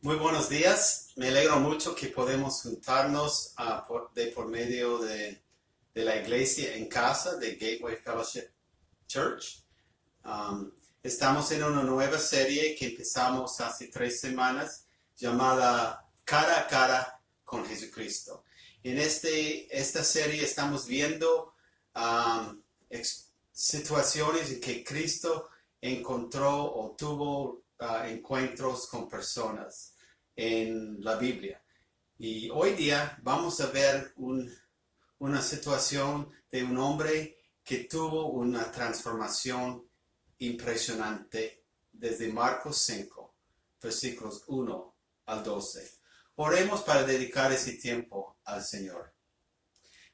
Muy buenos días. Me alegro mucho que podemos juntarnos por medio de la iglesia en casa de Gateway Fellowship Church. Estamos en una nueva serie que empezamos hace 3 semanas llamada Cara a Cara con Jesucristo. En esta serie estamos viendo situaciones en que Cristo encontró o tuvo encuentros con personas en la Biblia. Y hoy día vamos a ver una situación de un hombre que tuvo una transformación impresionante desde Marcos 5, versículos 1 al 12. Oremos para dedicar ese tiempo al Señor.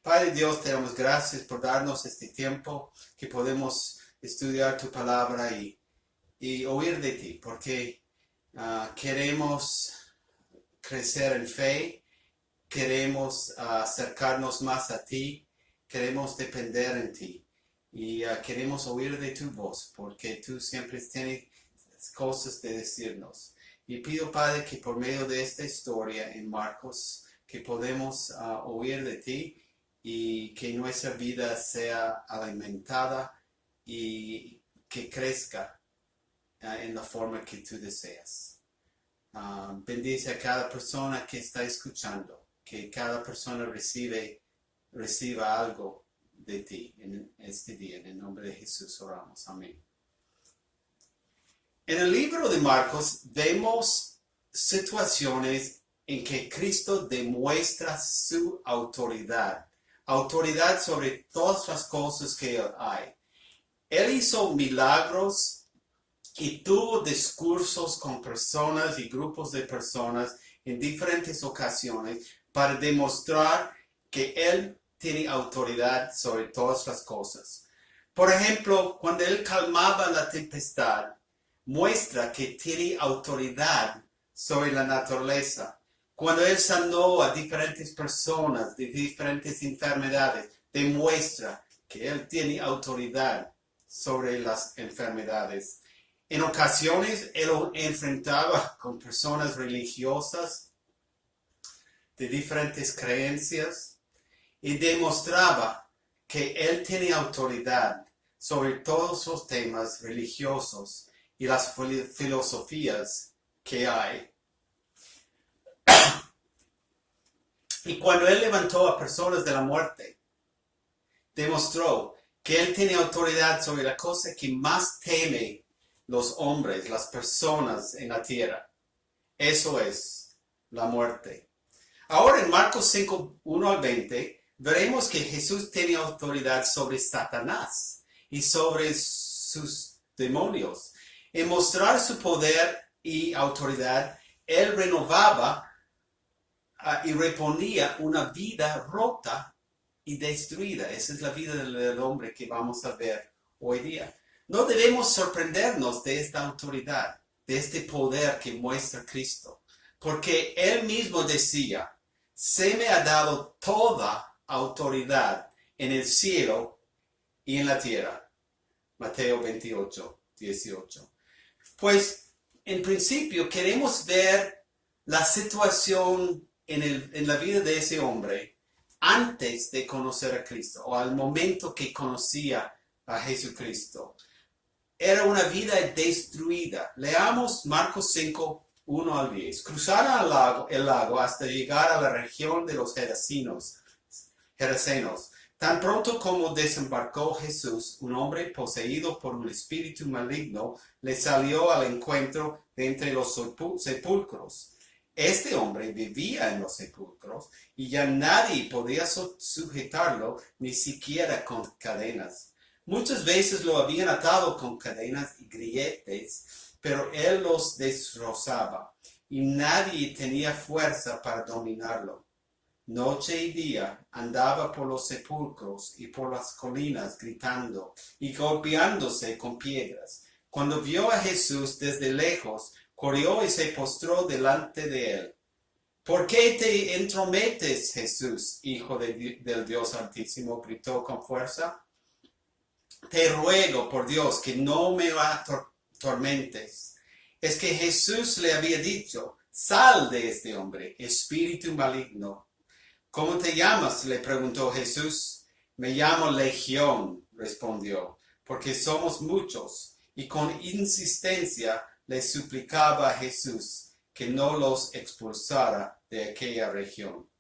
Padre Dios, te damos gracias por darnos este tiempo que podemos estudiar tu palabra y oír de ti, porque queremos crecer en fe, queremos acercarnos más a ti, queremos depender en ti y queremos oír de tu voz, porque tú siempre tienes cosas de decirnos. Y pido, Padre, que por medio de esta historia en Marcos, que podemos oír de ti y que nuestra vida sea alimentada y que crezca en la forma que tú deseas. Bendice a cada persona que está escuchando, que cada persona reciba algo de ti en este día. En el nombre de Jesús oramos. Amén. En el libro de Marcos vemos situaciones en que Cristo demuestra su autoridad sobre todas las cosas que hay. Él hizo milagros y tuvo discursos con personas y grupos de personas en diferentes ocasiones para demostrar que Él tiene autoridad sobre todas las cosas. Por ejemplo, cuando Él calmaba la tempestad, muestra que tiene autoridad sobre la naturaleza. Cuando Él sanó a diferentes personas de diferentes enfermedades, demuestra que Él tiene autoridad sobre las enfermedades. En ocasiones, Él enfrentaba con personas religiosas de diferentes creencias y demostraba que Él tiene autoridad sobre todos los temas religiosos y las filosofías que hay. Y cuando Él levantó a personas de la muerte, demostró que Él tiene autoridad sobre la cosa que más teme los hombres, las personas en la tierra. Eso es la muerte. Ahora en Marcos 5, 1 al 20, veremos que Jesús tiene autoridad sobre Satanás y sobre sus demonios. En mostrar su poder y autoridad, Él renovaba y reponía una vida rota y destruida. Esa es la vida del hombre que vamos a ver hoy día. No debemos sorprendernos de esta autoridad, de este poder que muestra Cristo, porque Él mismo decía, se me ha dado toda autoridad en el cielo y en la tierra. Mateo 28, 18. Pues, en principio, queremos ver la situación en la vida de ese hombre antes de conocer a Cristo, o al momento que conocía a Jesucristo. Era una vida destruida. Leamos Marcos 5, 1 al 10. Cruzaron el lago hasta llegar a la región de los Gerasenos. Tan pronto como desembarcó Jesús, un hombre poseído por un espíritu maligno le salió al encuentro de entre los sepulcros. Este hombre vivía en los sepulcros y ya nadie podía sujetarlo, ni siquiera con cadenas. Muchas veces lo habían atado con cadenas y grilletes, pero él los destrozaba y nadie tenía fuerza para dominarlo. Noche y día andaba por los sepulcros y por las colinas gritando y golpeándose con piedras. Cuando vio a Jesús desde lejos, corrió y se postró delante de él. ¿Por qué te entrometes, Jesús, Hijo del Dios Altísimo? Gritó con fuerza. Te ruego, por Dios, que no me atormentes. Es que Jesús le había dicho, Sal de este hombre, espíritu maligno. ¿Cómo te llamas?, le preguntó Jesús. Me llamo Legión, respondió, porque somos muchos. Y con insistencia le suplicaba a Jesús que no los expulsara de aquella región.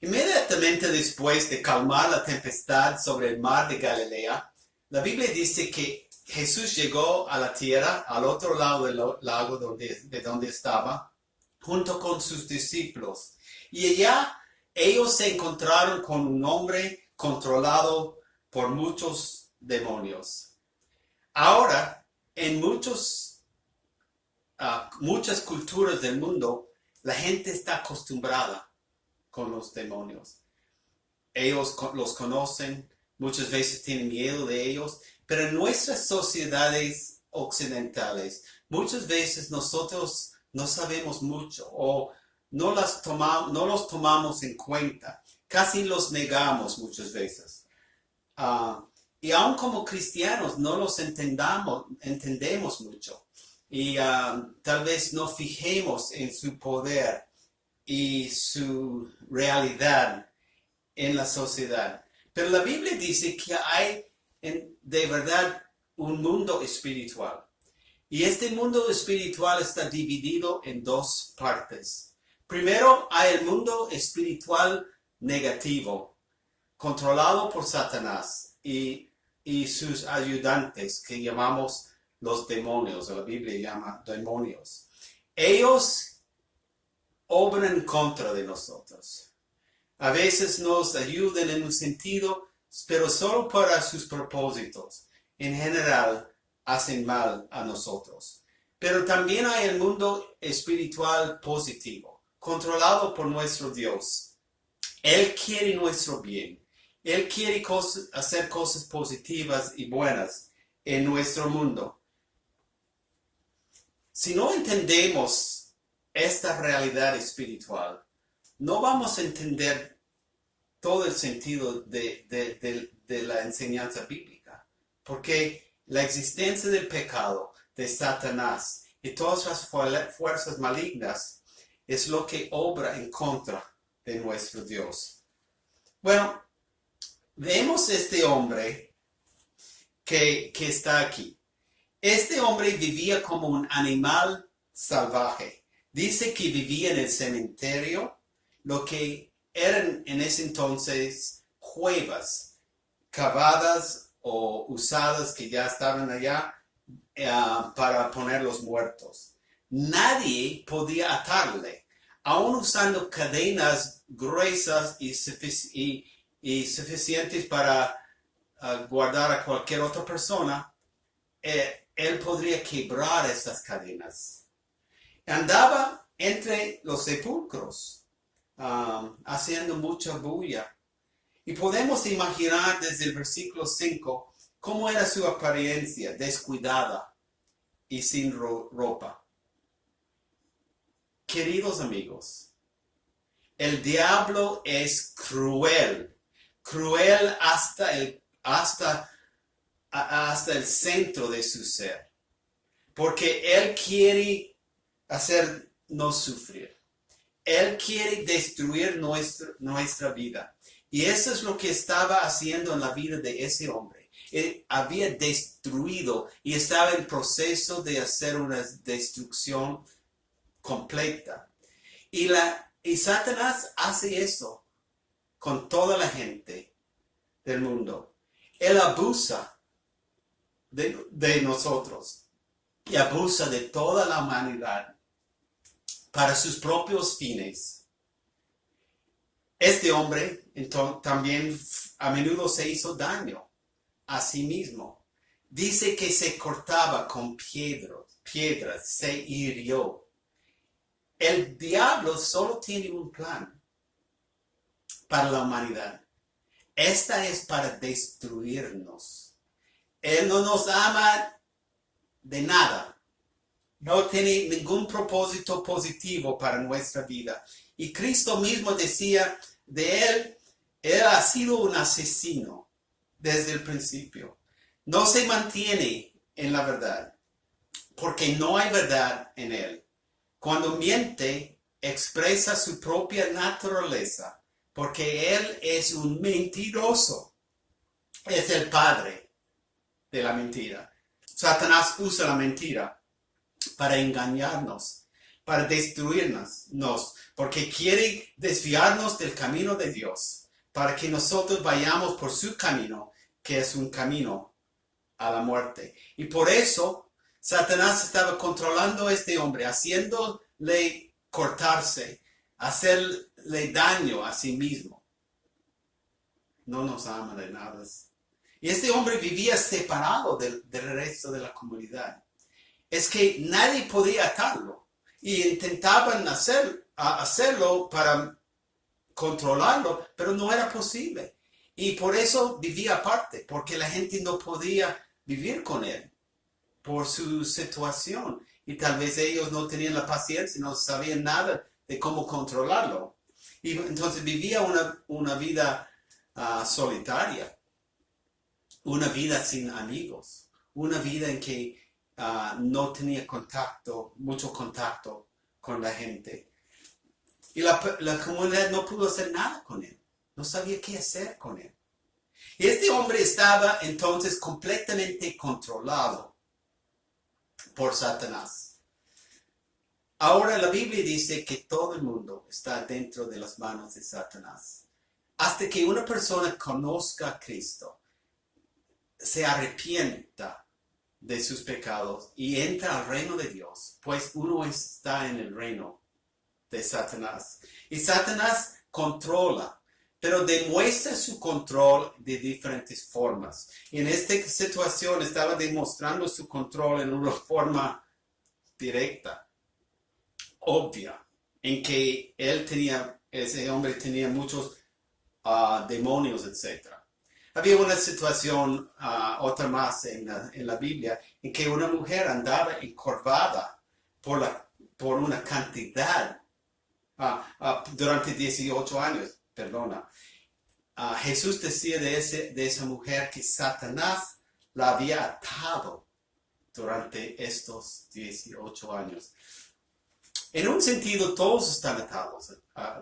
Inmediatamente después de calmar la tempestad sobre el mar de Galilea, la Biblia dice que Jesús llegó a la tierra, al otro lado del lago de donde estaba, junto con sus discípulos. Y allá ellos se encontraron con un hombre controlado por muchos demonios. Ahora, en muchas culturas del mundo, la gente está acostumbrada con los demonios. Ellos los conocen, muchas veces tienen miedo de ellos, pero en nuestras sociedades occidentales, muchas veces nosotros no sabemos mucho o no los tomamos en cuenta, casi los negamos muchas veces. Y aun como cristianos no los entendemos mucho y tal vez no fijemos en su poder y su realidad en la sociedad. Pero la Biblia dice que hay de verdad un mundo espiritual. Y este mundo espiritual está dividido en dos partes. Primero hay el mundo espiritual negativo, controlado por Satanás y sus ayudantes, que llamamos los demonios, o la Biblia llama demonios. Ellos obran en contra de nosotros. A veces nos ayudan en un sentido, pero solo para sus propósitos. En general, hacen mal a nosotros. Pero también hay el mundo espiritual positivo, controlado por nuestro Dios. Él quiere nuestro bien. Él quiere hacer cosas positivas y buenas en nuestro mundo. Si no entendemos esta realidad espiritual, no vamos a entender todo el sentido de la enseñanza bíblica, porque la existencia del pecado, de Satanás y todas las fuerzas malignas es lo que obra en contra de nuestro Dios. Bueno, vemos este hombre que está aquí. Este hombre vivía como un animal salvaje. Dice que vivía en el cementerio, lo que eran en ese entonces cuevas cavadas o usadas que ya estaban allá para poner los muertos. Nadie podía atarle, aun usando cadenas gruesas y suficientes para guardar a cualquier otra persona. Él podría quebrar estas cadenas. Andaba entre los sepulcros, haciendo mucha bulla. Y podemos imaginar desde el versículo 5 cómo era su apariencia, descuidada y sin ropa. Queridos amigos, el diablo es cruel hasta el centro de su ser, porque él quiere hacernos sufrir. Él quiere destruir nuestra vida. Y eso es lo que estaba haciendo en la vida de ese hombre. Él había destruido y estaba en proceso de hacer una destrucción completa. Y Satanás hace eso con toda la gente del mundo. Él abusa de nosotros y abusa de toda la humanidad para sus propios fines. Este hombre también a menudo se hizo daño a sí mismo. Dice que se cortaba con piedras, se hirió. El diablo solo tiene un plan para la humanidad. Esta es para destruirnos. Él no nos ama de nada. No tiene ningún propósito positivo para nuestra vida. Y Cristo mismo decía de él ha sido un asesino desde el principio. No se mantiene en la verdad, porque no hay verdad en él. Cuando miente, expresa su propia naturaleza, porque él es un mentiroso. Es el padre de la mentira. Satanás usa la mentira para engañarnos, para destruirnos, porque quiere desviarnos del camino de Dios, para que nosotros vayamos por su camino, que es un camino a la muerte. Y por eso Satanás estaba controlando a este hombre, haciéndole cortarse, hacerle daño a sí mismo. No nos ama de nada. Y este hombre vivía separado del resto de la comunidad. Es que nadie podía atarlo. Y intentaban hacerlo para controlarlo, pero no era posible. Y por eso vivía aparte, porque la gente no podía vivir con él por su situación. Y tal vez ellos no tenían la paciencia, no sabían nada de cómo controlarlo. Y entonces vivía una vida solitaria. Una vida sin amigos, una vida en que no tenía mucho contacto con la gente. Y la comunidad no pudo hacer nada con él, no sabía qué hacer con él. Y este hombre estaba entonces completamente controlado por Satanás. Ahora la Biblia dice que todo el mundo está dentro de las manos de Satanás. Hasta que una persona conozca a Cristo, se arrepienta de sus pecados y entra al reino de Dios, pues uno está en el reino de Satanás. Y Satanás controla, pero demuestra su control de diferentes formas. Y en esta situación estaba demostrando su control en una forma directa, obvia, en que ese hombre tenía muchos demonios, etc. Había una situación, otra más en la Biblia, en que una mujer andaba encorvada por una cantidad, durante 18 años, perdona. Jesús decía de esa mujer que Satanás la había atado durante estos 18 años. En un sentido, todos están atados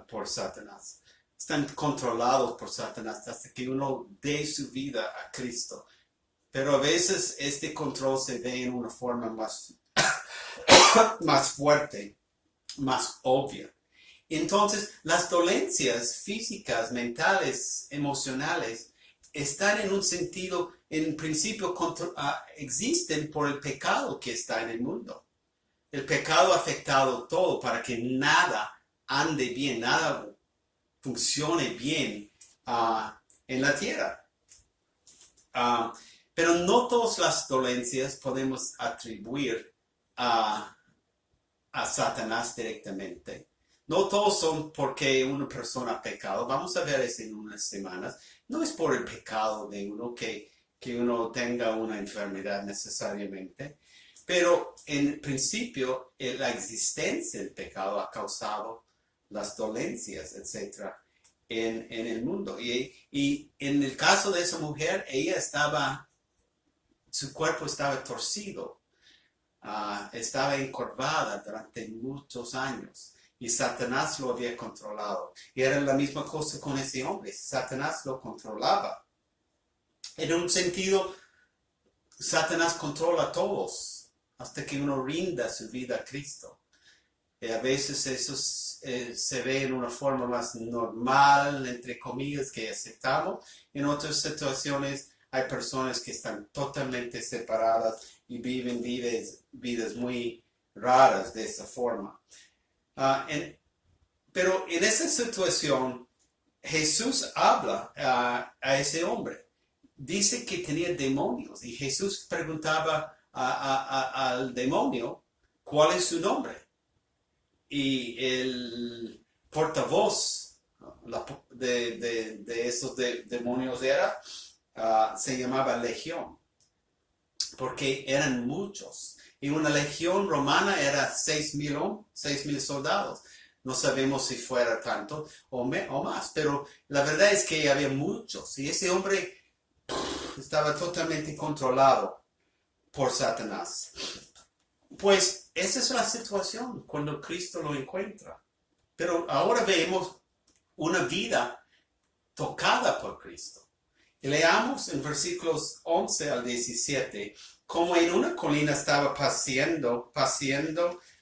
por Satanás. Están controlados por Satanás hasta que uno dé su vida a Cristo. Pero a veces este control se ve en una forma más fuerte, más obvia. Entonces, las dolencias físicas, mentales, emocionales, están en un sentido, en principio, existen por el pecado que está en el mundo. El pecado ha afectado todo para que nada ande bien, nada funcione bien en la tierra. Pero no todas las dolencias podemos atribuir a Satanás directamente. No todos son porque una persona ha pecado. Vamos a ver eso en unas semanas. No es por el pecado de uno que uno tenga una enfermedad necesariamente. Pero en principio la existencia del pecado ha causado las dolencias, etc. en el mundo. Y en el caso de esa mujer, su cuerpo estaba torcido, estaba encorvada durante muchos años. Y Satanás lo había controlado. Y era la misma cosa con ese hombre. Satanás lo controlaba. En un sentido, Satanás controla a todos hasta que uno rinda su vida a Cristo. A veces eso se ve en una forma más normal, entre comillas, que aceptamos. En otras situaciones hay personas que están totalmente separadas y viven vidas muy raras de esa forma. Pero en esa situación, Jesús habla a ese hombre. Dice que tenía demonios y Jesús preguntaba al demonio cuál es su nombre. Y el portavoz de esos demonios se llamaba Legión, porque eran muchos. Y una legión romana era 6,000 soldados. No sabemos si fuera tanto o más, pero la verdad es que había muchos. Y ese hombre estaba totalmente controlado por Satanás. Pues esa es la situación cuando Cristo lo encuentra. Pero ahora vemos una vida tocada por Cristo. Y leamos en versículos 11 al 17, como en una colina estaba paseando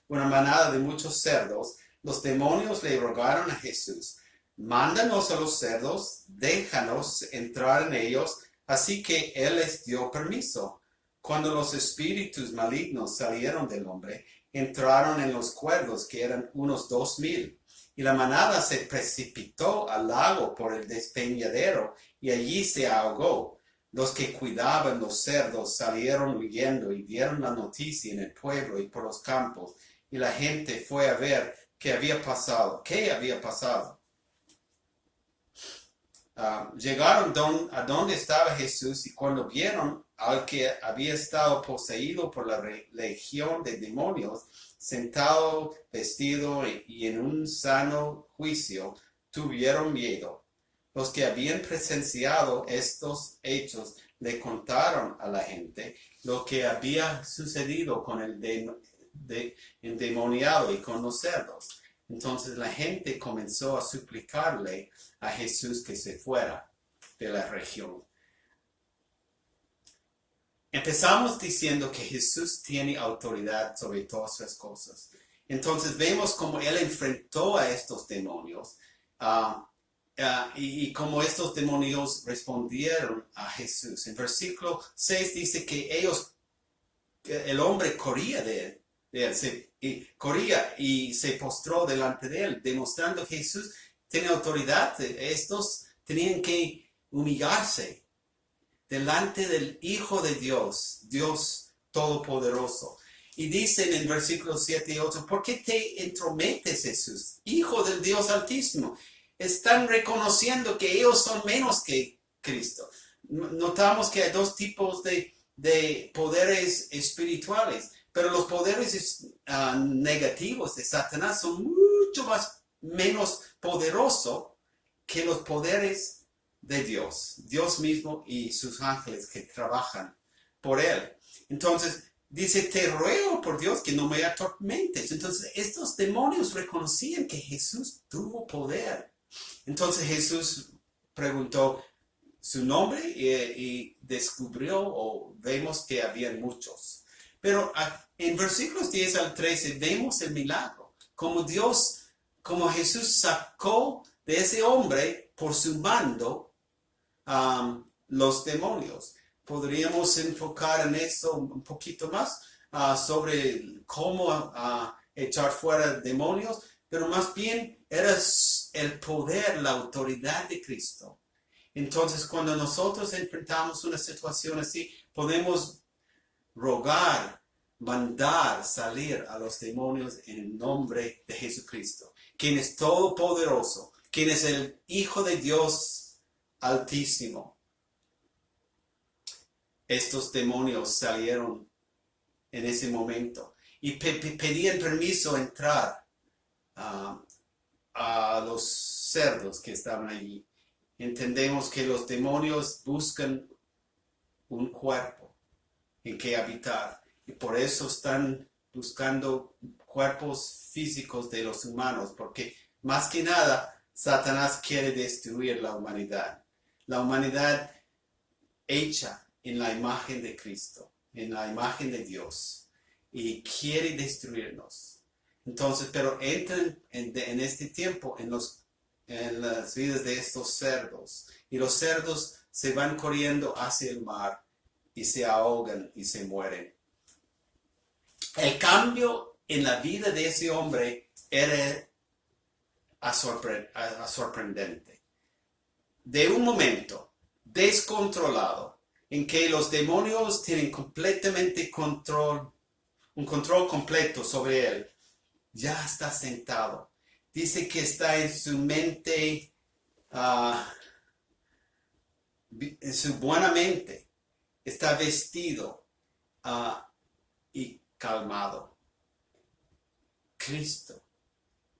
una manada de muchos cerdos, los demonios le rogaron a Jesús: mándanos a los cerdos, déjanos entrar en ellos. Así que él les dio permiso. Cuando los espíritus malignos salieron del hombre, entraron en los cuerdos, que eran unos 2000. Y la manada se precipitó al lago por el despeñadero, y allí se ahogó. Los que cuidaban los cerdos salieron huyendo y dieron la noticia en el pueblo y por los campos, y la gente fue a ver qué había pasado. Llegaron a donde estaba Jesús, y cuando vieron al que había estado poseído por la legión de demonios, sentado, vestido y en un sano juicio, tuvieron miedo. Los que habían presenciado estos hechos le contaron a la gente lo que había sucedido con el endemoniado y con los cerdos. Entonces la gente comenzó a suplicarle a Jesús que se fuera de la región. Empezamos diciendo que Jesús tiene autoridad sobre todas las cosas. Entonces vemos cómo él enfrentó a estos demonios y cómo estos demonios respondieron a Jesús. En versículo 6 dice que el hombre corría de él. Corría y se postró delante de él, demostrando que Jesús tiene autoridad. Estos tenían que humillarse delante del Hijo de Dios, Dios Todopoderoso. Y dicen en versículos 7 y 8, ¿por qué te entrometes, Jesús, Hijo del Dios Altísimo? Están reconociendo que ellos son menos que Cristo. Notamos que hay dos tipos de poderes espirituales. Pero los poderes negativos de Satanás son mucho menos poderosos que los poderes de Dios. Dios mismo y sus ángeles que trabajan por él. Entonces dice: te ruego por Dios que no me atormentes. Entonces estos demonios reconocían que Jesús tuvo poder. Entonces Jesús preguntó su nombre y descubrió, o vemos que habían muchos. Pero en versículos 10 al 13 vemos el milagro, como Jesús sacó de ese hombre por su mando los demonios. Podríamos enfocar en eso un poquito más sobre cómo echar fuera demonios, pero más bien era el poder, la autoridad de Cristo. Entonces, cuando nosotros enfrentamos una situación así, podemos rogar, mandar salir a los demonios en el nombre de Jesucristo, quien es todopoderoso, quien es el Hijo de Dios Altísimo. Estos demonios salieron en ese momento y pedían permiso a entrar a los cerdos que estaban allí. Entendemos que los demonios buscan un cuerpo en que habitar, y por eso están buscando cuerpos físicos de los humanos, porque más que nada Satanás quiere destruir la humanidad hecha en la imagen de Cristo, en la imagen de Dios, y quiere destruirnos. Entonces, pero entran en este tiempo en las vidas de estos cerdos, y los cerdos se van corriendo hacia el mar y se ahogan y se mueren. El cambio en la vida de ese hombre era sorprendente. De un momento descontrolado en que los demonios tienen completamente un control completo sobre él, ya está sentado. Dice que está en su mente, en su buena mente. Está vestido y calmado. Cristo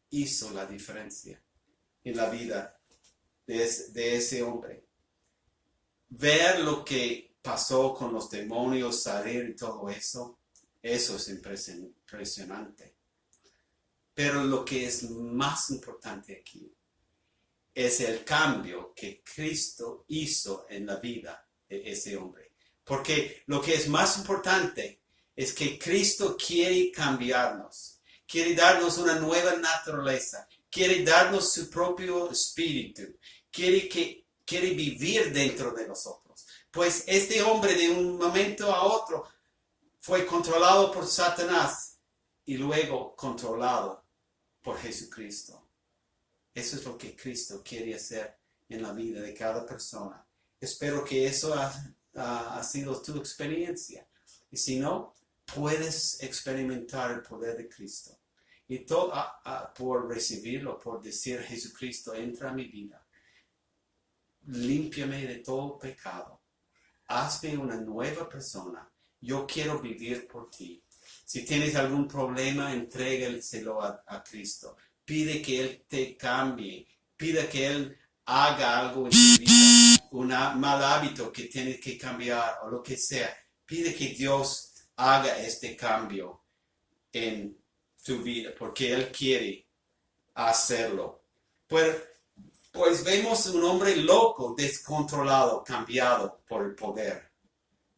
hizo la diferencia en la vida de ese hombre. Ver lo que pasó con los demonios, salir y todo eso, Eso es impresionante. Pero lo que es más importante aquí es el cambio que Cristo hizo en la vida de ese hombre. Porque lo que es más importante es que Cristo quiere cambiarnos, quiere darnos una nueva naturaleza, quiere darnos su propio espíritu, quiere vivir dentro de nosotros. Pues este hombre de un momento a otro fue controlado por Satanás y luego controlado por Jesucristo. Eso es lo que Cristo quiere hacer en la vida de cada persona. Espero que eso ha sido tu experiencia. Y si no, puedes experimentar el poder de Cristo. Y todo por recibirlo, por decir, Jesucristo, entra a mi vida. Límpiame de todo pecado. Hazme una nueva persona. Yo quiero vivir por ti. Si tienes algún problema, entrégaselo a Cristo. Pide que Él te cambie. Pide que Él haga algo en tu vida. Un mal hábito que tienes que cambiar o lo que sea. Pide que Dios haga este cambio en tu vida porque Él quiere hacerlo. Pues vemos un hombre loco, descontrolado, cambiado por el poder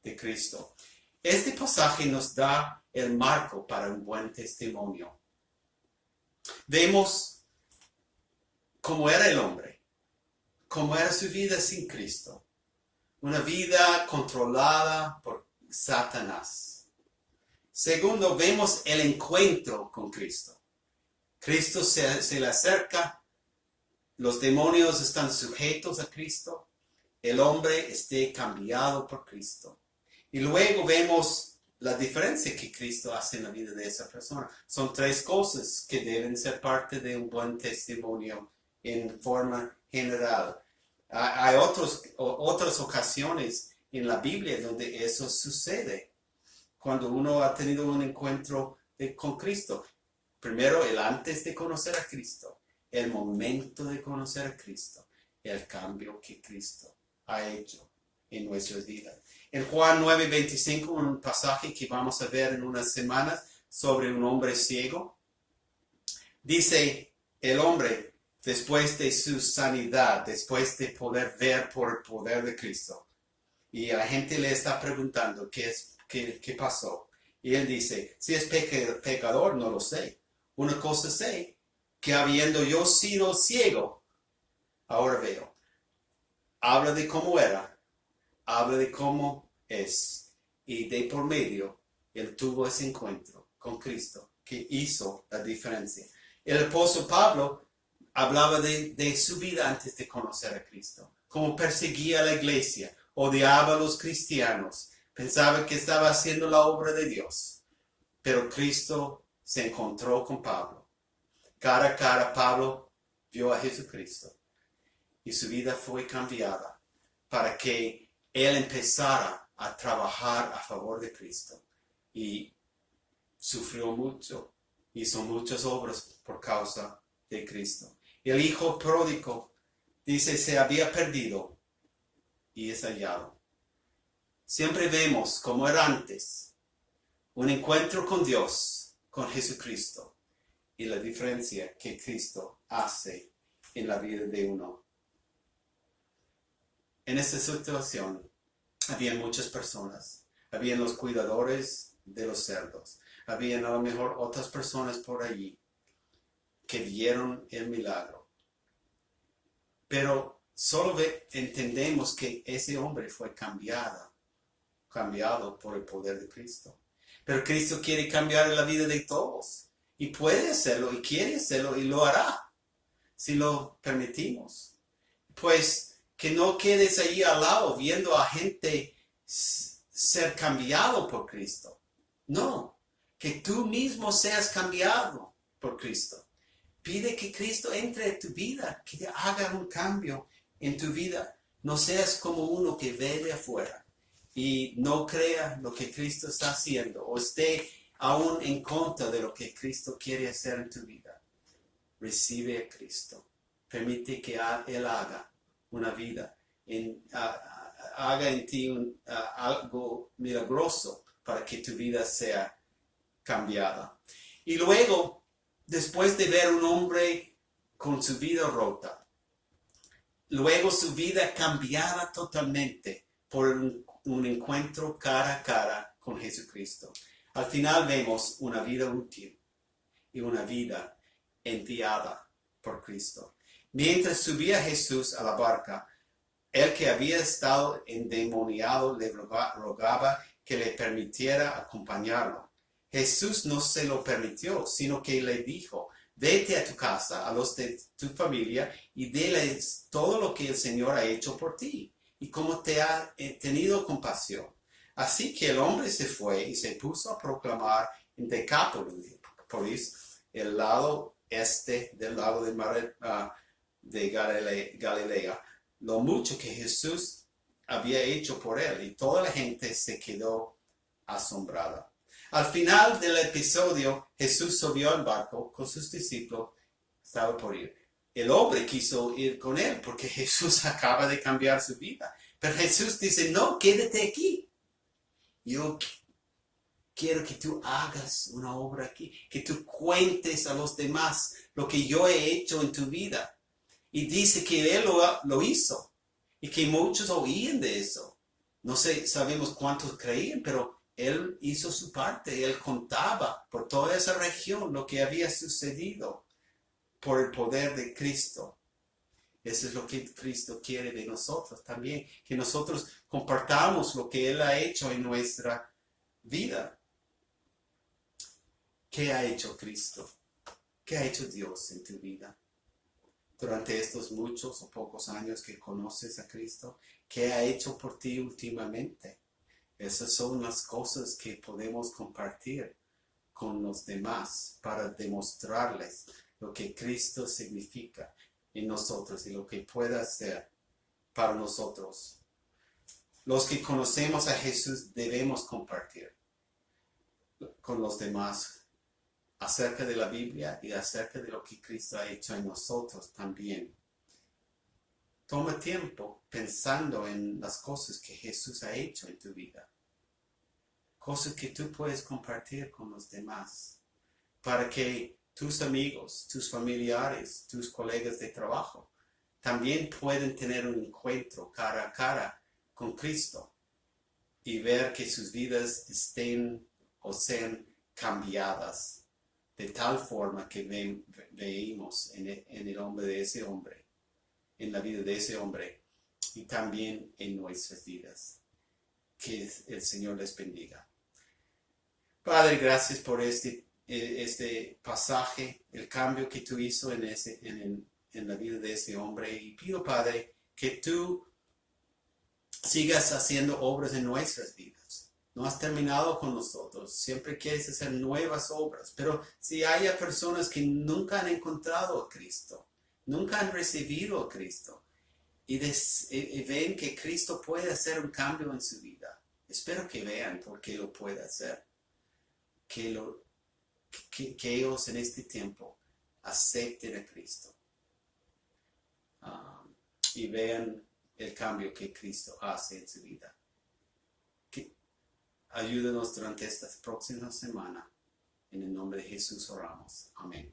de Cristo. Este pasaje nos da el marco para un buen testimonio. Vemos cómo era el hombre, cómo era su vida sin Cristo. Una vida controlada por Satanás. Segundo, vemos el encuentro con Cristo. Cristo se le acerca, los demonios están sujetos a Cristo, el hombre esté cambiado por Cristo. Y luego vemos la diferencia que Cristo hace en la vida de esa persona. Son tres cosas que deben ser parte de un buen testimonio en forma general. Hay otras ocasiones en la Biblia donde eso sucede. Cuando uno ha tenido un encuentro con Cristo. Primero, el antes de conocer a Cristo. El momento de conocer a Cristo. El cambio que Cristo ha hecho en nuestras vidas. En Juan 9:25, un pasaje que vamos a ver en unas semanas sobre un hombre ciego. Dice el hombre, después de su sanidad, después de poder ver por el poder de Cristo. Y la gente le está preguntando qué pasó. Y él dice, si es pecador, no lo sé. Una cosa sé, que habiendo yo sido ciego, ahora veo. Habla de cómo era, habla de cómo es. Y de por medio, él tuvo ese encuentro con Cristo que hizo la diferencia. El apóstol Pablo hablaba de su vida antes de conocer a Cristo. Cómo perseguía a la iglesia, odiaba a los cristianos, pensaba que estaba haciendo la obra de Dios. Pero Cristo se encontró con Pablo. Cara a cara, Pablo vio a Jesucristo. Y su vida fue cambiada para que él empezara a trabajar a favor de Cristo. Y sufrió mucho. Hizo muchas obras por causa de Cristo. El hijo pródigo dice se había perdido y es hallado. Siempre vemos como era antes. Un encuentro con Dios, con Jesucristo. Y la diferencia que Cristo hace en la vida de uno. En esta situación había muchas personas. Habían los cuidadores de los cerdos. Habían a lo mejor otras personas por allí que vieron el milagro. Pero solo entendemos que ese hombre fue cambiado por el poder de Cristo. Pero Cristo quiere cambiar la vida de todos. Y puede hacerlo, y quiere hacerlo, y lo hará, si lo permitimos. Pues que no quedes ahí al lado viendo a gente ser cambiado por Cristo. No, que tú mismo seas cambiado por Cristo. Pide que Cristo entre en tu vida, que te haga un cambio en tu vida. No seas como uno que ve de afuera y no crea lo que Cristo está haciendo o esté aún en contra de lo que Cristo quiere hacer en tu vida. Recibe a Cristo. Permite que Él haga una vida, haga en ti algo milagroso para que tu vida sea cambiada. Y luego, después de ver un hombre con su vida rota, luego su vida cambiada totalmente por un encuentro cara a cara con Jesucristo. Al final vemos una vida útil y una vida enviada por Cristo. Mientras subía Jesús a la barca, el que había estado endemoniado le rogaba que le permitiera acompañarlo. Jesús no se lo permitió, sino que le dijo: vete a tu casa, a los de tu familia, y diles todo lo que el Señor ha hecho por ti y cómo te ha tenido compasión. Así que el hombre se fue y se puso a proclamar en Decápolis, el lado este del lago de Galilea, lo mucho que Jesús había hecho por él, y toda la gente se quedó asombrada. Al final del episodio, Jesús subió al barco con sus discípulos, estaba por ir. El hombre quiso ir con él porque Jesús acaba de cambiar su vida. Pero Jesús dice: no, quédate aquí. Yo quiero que tú hagas una obra aquí, que tú cuentes a los demás lo que yo he hecho en tu vida. Y dice que él lo hizo y que muchos oían de eso. No sé, sabemos cuántos creían, pero él hizo su parte. Él contaba por toda esa región lo que había sucedido por el poder de Cristo. Eso es lo que Cristo quiere de nosotros también, que nosotros compartamos lo que Él ha hecho en nuestra vida. ¿Qué ha hecho Cristo? ¿Qué ha hecho Dios en tu vida? Durante estos muchos o pocos años que conoces a Cristo, ¿qué ha hecho por ti últimamente? Esas son las cosas que podemos compartir con los demás para demostrarles lo que Cristo significa en nosotros y lo que puede hacer para nosotros. Los que conocemos a Jesús debemos compartir con los demás acerca de la Biblia y acerca de lo que Cristo ha hecho en nosotros también. Toma tiempo pensando en las cosas que Jesús ha hecho en tu vida. Cosas que tú puedes compartir con los demás para que tus amigos, tus familiares, tus colegas de trabajo también pueden tener un encuentro cara a cara con Cristo y ver que sus vidas estén o sean cambiadas de tal forma que veamos en el hombre de ese hombre, en la vida de ese hombre y también en nuestras vidas. Que el Señor les bendiga. Padre, gracias por este pasaje, el cambio que tú hizo en la vida de ese hombre. Y pido, Padre, que tú sigas haciendo obras en nuestras vidas. No has terminado con nosotros. Siempre quieres hacer nuevas obras. Pero si hay personas que nunca han encontrado a Cristo, nunca han recibido a Cristo, y ven que Cristo puede hacer un cambio en su vida, espero que vean por qué lo puede hacer. Que ellos en este tiempo acepten a Cristo y vean el cambio que Cristo hace en su vida. Ayúdanos durante estas próximas semanas. En el nombre de Jesús oramos. Amén.